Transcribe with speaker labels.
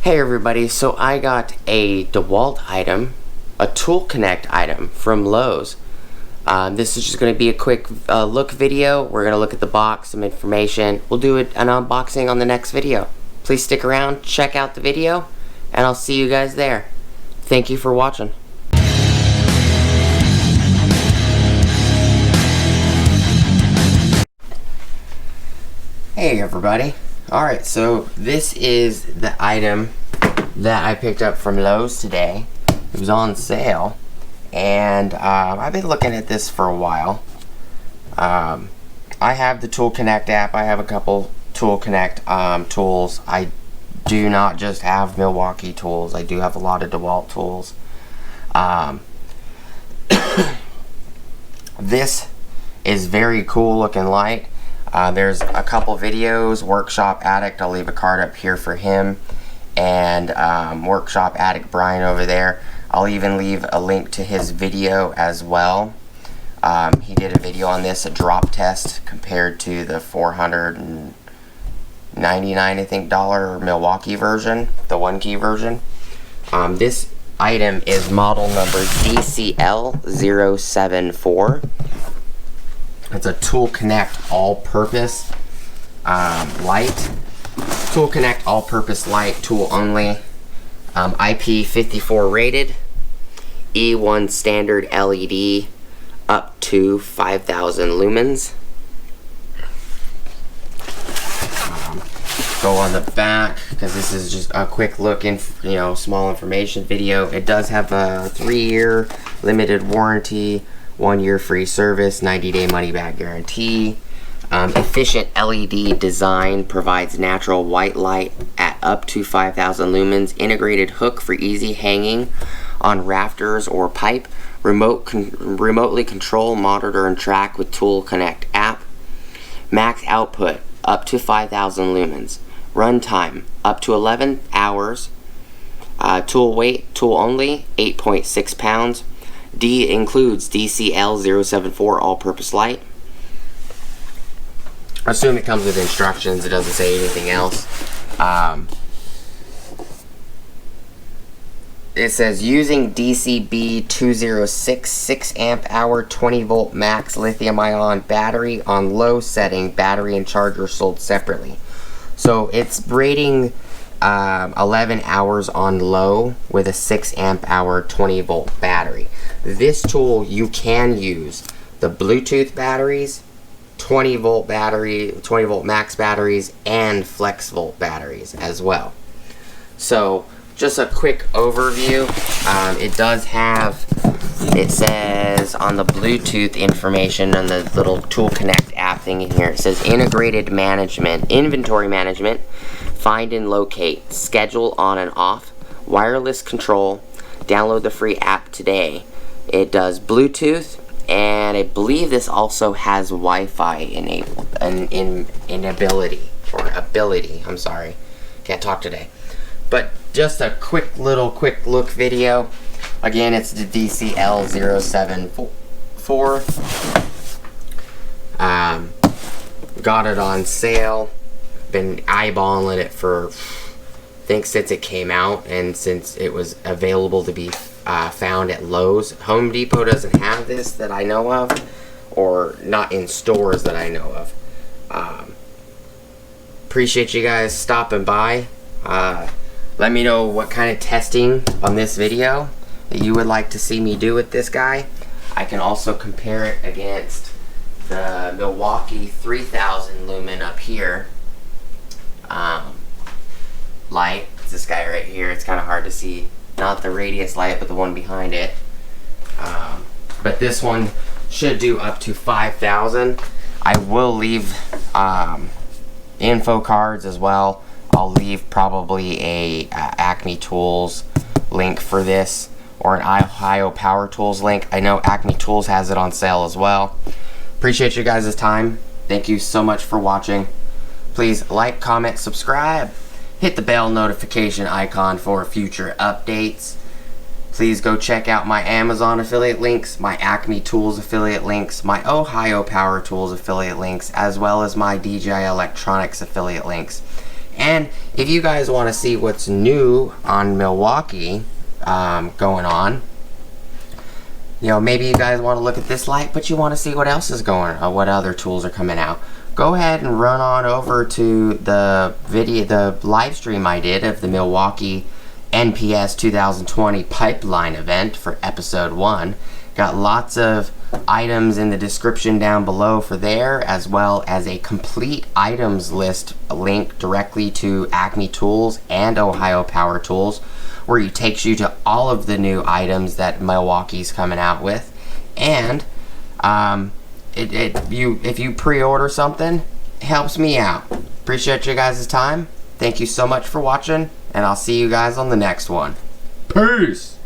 Speaker 1: Hey everybody, so I got a Dewalt item, a Tool Connect item from Lowe's. This is just going to be a quick look video. We're going to look at the box, some information. We'll do an unboxing on the next video. Please stick around, check out the video, and I'll see you guys there. Thank you for watching. Hey everybody. Alright, so this is the item that I picked up from Lowe's today. It was on sale, and I've been looking at this for a while. I have the Tool Connect app. I have a couple Tool Connect tools. I do not just have Milwaukee tools. I do have a lot of Dewalt tools. This is very cool looking light. There's a couple videos. Workshop Addict, I'll leave a card up here for him, and Workshop Addict Brian over there. I'll even leave a link to his video as well. He did a video on this, a drop test compared to the $499 I think Milwaukee version, the 1-key version. This item is model number DCL074. It's a Tool Connect all-purpose light. Tool Connect all-purpose light, tool only. IP54 rated. E1 standard LED up to 5,000 lumens. Go on the back, because this is just a quick look in, small information video. It does have a 3-year limited warranty, 1-year free service, 90-day money-back guarantee. Efficient LED design provides natural white light at up to 5,000 lumens. Integrated hook for easy hanging on rafters or pipe. Remotely control, monitor, and track with Tool Connect app. Max output up to 5,000 lumens. Run time up to 11 hours. Tool weight, tool only, 8.6 pounds. Includes DCL074 all-purpose light. I assume it comes with instructions. It doesn't say anything else. It says using DCB206 6 amp hour 20 volt max lithium ion battery on low setting. Battery and charger sold separately. So it's rating 11 hours on low with a 6 amp hour 20 volt battery. This tool, you can use the Bluetooth batteries, 20 volt max batteries, and flex volt batteries as well. So just a quick overview. It does have, it says on the Bluetooth information on the little Tool Connect app thing in here, it says integrated management, inventory management, find and locate, schedule on and off, wireless control. Download the free app today. It does Bluetooth, and I believe this also has Wi-Fi enabled, ability. I'm sorry, can't talk today. But just a quick look video. Again, it's the DCL074. Got it on sale. Been eyeballing it for, I think, since it came out, and since it was available to be found at Lowe's. Home Depot doesn't have this that I know of, or not in stores that I know of. Appreciate you guys stopping by. Let me know what kind of testing on this video that you would like to see me do with this guy. I can also compare it against the Milwaukee 3000 lumen up here light. It's this guy right here. It's kind of hard to see, not the radius light, but the one behind it. But this one should do up to 5,000. I will leave info cards as well. I'll leave probably a Acme Tools link for this, or an Ohio Power Tools link. I know Acme Tools has it on sale as well. Appreciate you guys' time. Thank you so much for watching. Please like, comment, subscribe. Hit the bell notification icon for future updates. Please go check out my Amazon affiliate links, my Acme Tools affiliate links, my Ohio Power Tools affiliate links, as well as my DJI Electronics affiliate links. And if you guys want to see what's new on Milwaukee going on, you know, maybe you guys want to look at this light, but you want to see what else is going on, what other tools are coming out. Go ahead and run on over to the live stream I did of the Milwaukee NPS 2020 pipeline event for episode 1. Got lots of items in the description down below for there, as well as a complete items list link directly to Acme Tools and Ohio Power Tools, where it takes you to all of the new items that Milwaukee's coming out with. And if you pre-order something, it helps me out. Appreciate you guys' time. Thank you so much for watching, and I'll see you guys on the next one. Peace!